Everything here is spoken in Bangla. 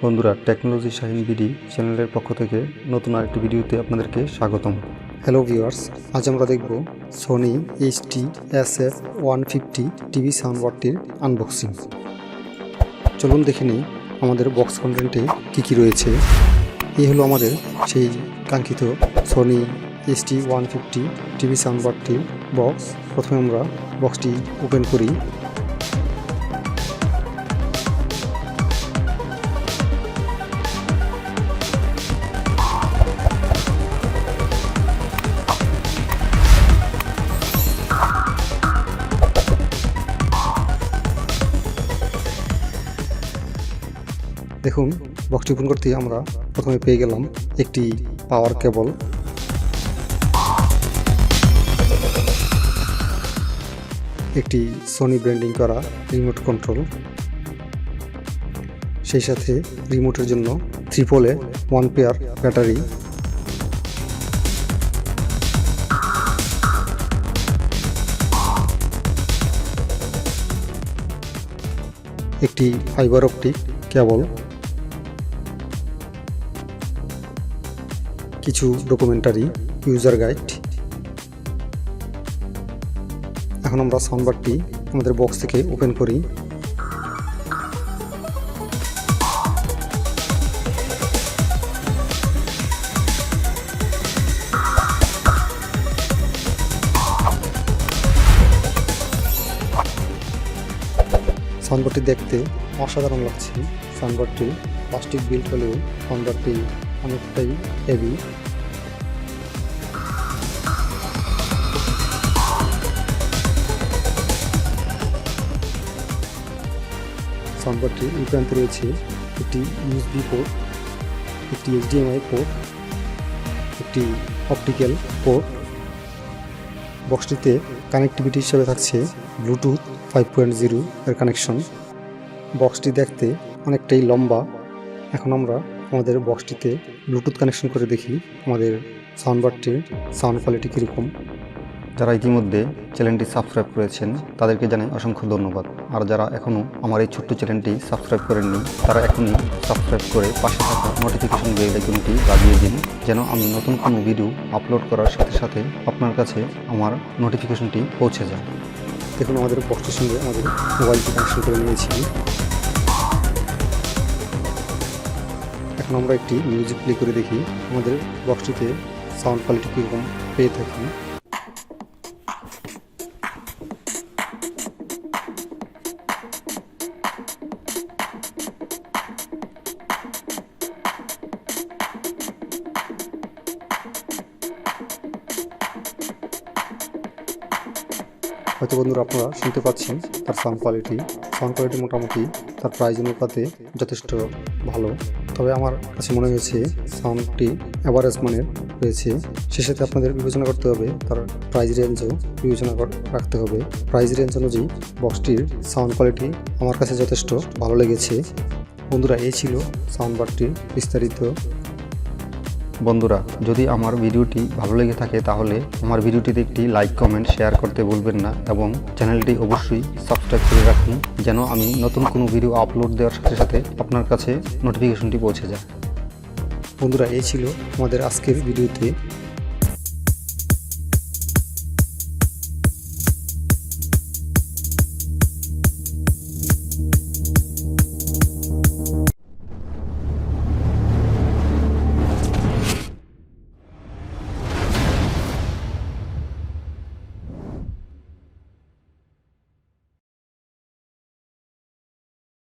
বন্ধুরা, টেকনোলজি শাহিন বিডি চ্যানেলের পক্ষ থেকে নতুন আরেকটি ভিডিওতে আপনাদেরকে স্বাগতম। হ্যালো ভিউয়ার্স, আজ আমরা দেখব সোনি HT-SF150 টিভি সাউন্ডবারটির আনবক্সিং। চলুন দেখে নিই আমাদের বক্স কন্টেন্টে কী রয়েছে। এই হলো আমাদের সেই কাঙ্ক্ষিত সোনি HT-150 টিভি সাউন্ডবারটির বক্স। প্রথমে আমরা বক্সটি ওপেন করি। দেখুন, বক্সটি ওপেন করতে আমরা প্রথমে পেয়ে গেলাম একটি পাওয়ার কেবল, একটি সোনি ব্র্যান্ডিং করা রিমোট কন্ট্রোল, সেই সাথে রিমোটের জন্য 1 পেয়ার ব্যাটারি, একটি ফাইবার অপটিক কেবল, কিছু ডকুমেন্টারি, ইউজার গাইড। এখন আমরা সাউন্ডবারটি আমাদের বক্স থেকে ওপেন করি। সাউন্ডবারটি দেখতে অসাধারণ লাগছে। সাউন্ডবারটি প্লাস্টিক বিল্ড হলেও সাউন্ডবারটি অনেকটাই হেভি। সাউন্ডবারটির এই প্রান্তে রয়েছে একটি USB পোর্ট, একটি HDMI পোর্ট, একটি অপটিক্যাল পোর্ট। বক্সটিতে কানেক্টিভিটি হিসাবে থাকছে ব্লুটুথ 5.0 এর কানেকশন। বক্সটি দেখতে অনেকটাই লম্বা। এখন আমরা আমাদের বক্সটিতে ব্লুটুথ কানেকশন করে দেখি আমাদের সাউন্ডবারটির সাউন্ড কোয়ালিটি কীরকম। যারা ইতিমধ্যে চ্যানেলটি সাবস্ক্রাইব করেছেন তাদেরকে জানাই অসংখ্য ধন্যবাদ। আর যারা এখনও আমার এই ছোট্ট চ্যানেলটি সাবস্ক্রাইব করেননি তারা এখনই সাবস্ক্রাইব করে পাশে থাকা নোটিফিকেশন বেল আইকনটি বাজিয়ে দিন, যেন আমি নতুন কোনো ভিডিও আপলোড করার সাথে সাথে আপনার কাছে আমার নোটিফিকেশনটি পৌঁছে যায়। দেখুন, আমাদের বক্সটির সঙ্গে আমাদের মোবাইলটি কানেকশন করে নিয়েছি। এখন আমরা একটি মিউজিক প্লে করে দেখি আমাদের বক্সটিতে সাউন্ড কোয়ালিটি কীরকম পেয়ে থাকি। হয়তো বন্ধুরা আপনারা শুনতে পাচ্ছেন তার সাউন্ড কোয়ালিটি মোটামুটি তার প্রাইস অনুপাতে যথেষ্ট ভালো। তবে আমার কাছে মনে হয়েছে সাউন্ডটি অ্যাভারেজ মানের রয়েছে। সে সাথে আপনাদের বিবেচনা করতে হবে, তার প্রাইস রেঞ্জও বিবেচনা রাখতে হবে। প্রাইস রেঞ্জ অনুযায়ী বক্সটির সাউন্ড কোয়ালিটি আমার কাছে যথেষ্ট ভালো লেগেছে। বন্ধুরা, এই ছিল সাউন্ডবারটির বিস্তারিত। বন্ধুরা, যদি আমার ভিডিওটি ভালো লেগে থাকে তাহলে আমার ভিডিওটিতে একটি লাইক, কমেন্ট, শেয়ার করতে ভুলবেন না এবং চ্যানেলটি অবশ্যই সাবস্ক্রাইব করে রাখুন, যেন আমি নতুন কোনো ভিডিও আপলোড দেওয়ার সাথে সাথে আপনার কাছে নোটিফিকেশনটি পৌঁছে যায়। বন্ধুরা, এই ছিল আমাদের আজকের ভিডিওতে